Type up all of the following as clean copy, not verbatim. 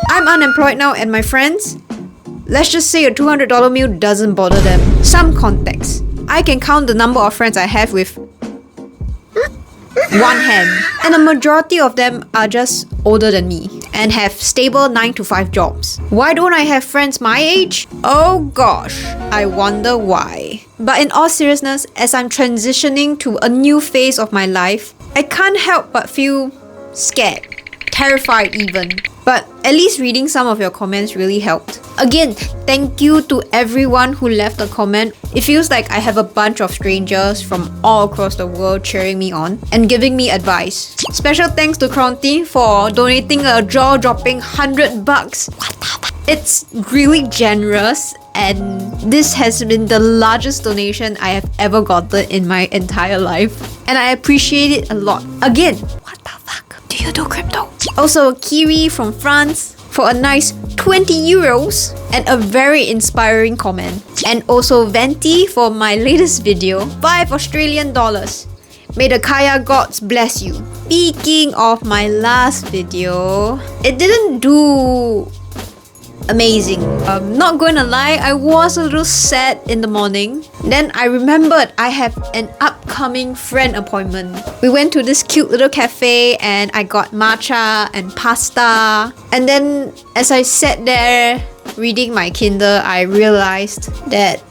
I'm unemployed now and my friends, let's just say a $200 meal doesn't bother them. Some context. I can count the number of friends I have with one hand. And a majority of them are just older than me and have stable 9 to 5 jobs. Why don't I have friends my age? Oh gosh, I wonder why. But in all seriousness, as I'm transitioning to a new phase of my life, I can't help but feel scared, terrified even. But at least reading some of your comments really helped. Again, thank you to everyone who left a comment. It feels like I have a bunch of strangers from all across the world cheering me on and giving me advice. Special thanks to Kronti for donating a jaw-dropping $100. It's really generous, and this has been the largest donation I have ever gotten in my entire life. And I appreciate it a lot. Again, what the fuck? Do you do crypto? Also, Kiri from France for a nice 20 euros and a very inspiring comment. And also Venti for my latest video, 5 Australian dollars. May the Kaya gods bless you. Speaking of my last video, it didn't do amazing. Not going to lie, I was a little sad in the morning. Then I remembered I have an upcoming friend appointment. We went to this cute little cafe and I got matcha and pasta. And then as I sat there reading my Kindle, I realized that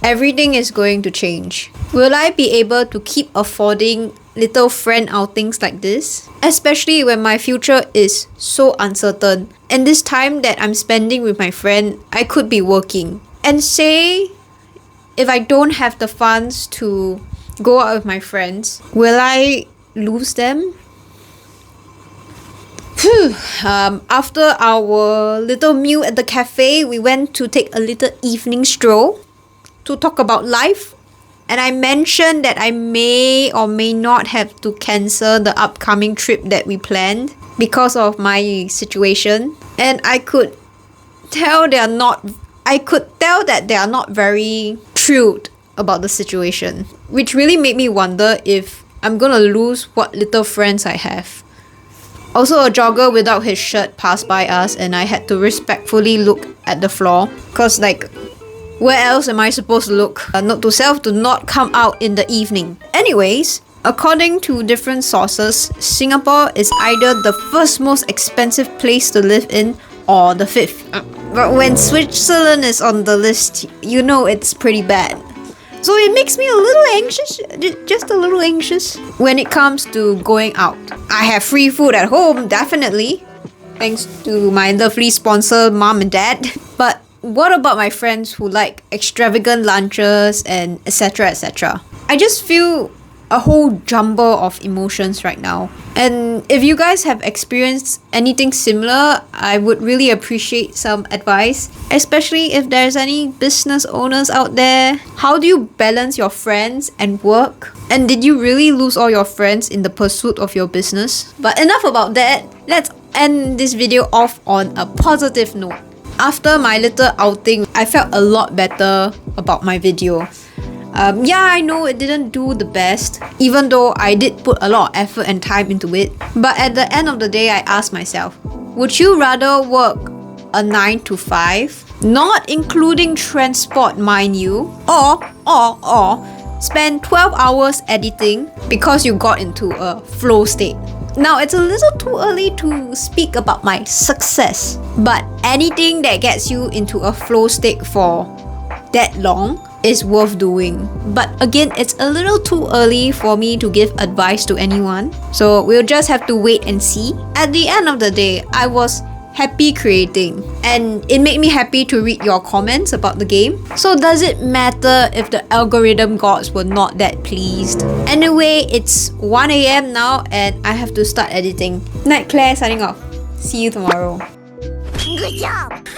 everything is going to change. Will I be able to keep affording little friend outings like this? Especially when my future is so uncertain. And this time that I'm spending with my friend, I could be working. And say, if I don't have the funds to go out with my friends, will I lose them? After our little meal at the cafe, we went to take a little evening stroll to talk about life. And I mentioned that I may or may not have to cancel the upcoming trip that we planned because of my situation. And I could tell that they are not very thrilled about the situation, which really made me wonder if I'm gonna lose what little friends I have. Also, a jogger without his shirt passed by us and I had to respectfully look at the floor, cause like, where else am I supposed to look? Note to self, do not come out in the evening. Anyways, according to different sources, Singapore is either the first most expensive place to live in or the 5th. But when Switzerland is on the list, you know it's pretty bad. So it makes me a little anxious, just a little anxious, when it comes to going out. I have free food at home, definitely, thanks to my lovely sponsor, mom and dad. But what about my friends who like extravagant lunches and etc. etc.? I just feel a whole jumble of emotions right now. And if you guys have experienced anything similar, I would really appreciate some advice, especially if there's any business owners out there. How do you balance your friends and work? And did you really lose all your friends in the pursuit of your business? But enough about that. Let's end this video off on a positive note. After my little outing, I felt a lot better about my video. Yeah, I know it didn't do the best, even though I did put a lot of effort and time into it. But at the end of the day, I asked myself, would you rather work a 9 to 5, not including transport, mind you, or spend 12 hours editing because you got into a flow state? Now, it's a little too early to speak about my success, but anything that gets you into a flow state for that long is worth doing. But again, it's a little too early for me to give advice to anyone, so we'll just have to wait and see. At the end of the day, I was happy creating, and it made me happy to read your comments about the game. So does it matter if the algorithm gods were not that pleased? Anyway, it's 1 AM now and I have to start editing. Night Claire signing off. See you tomorrow. Good job!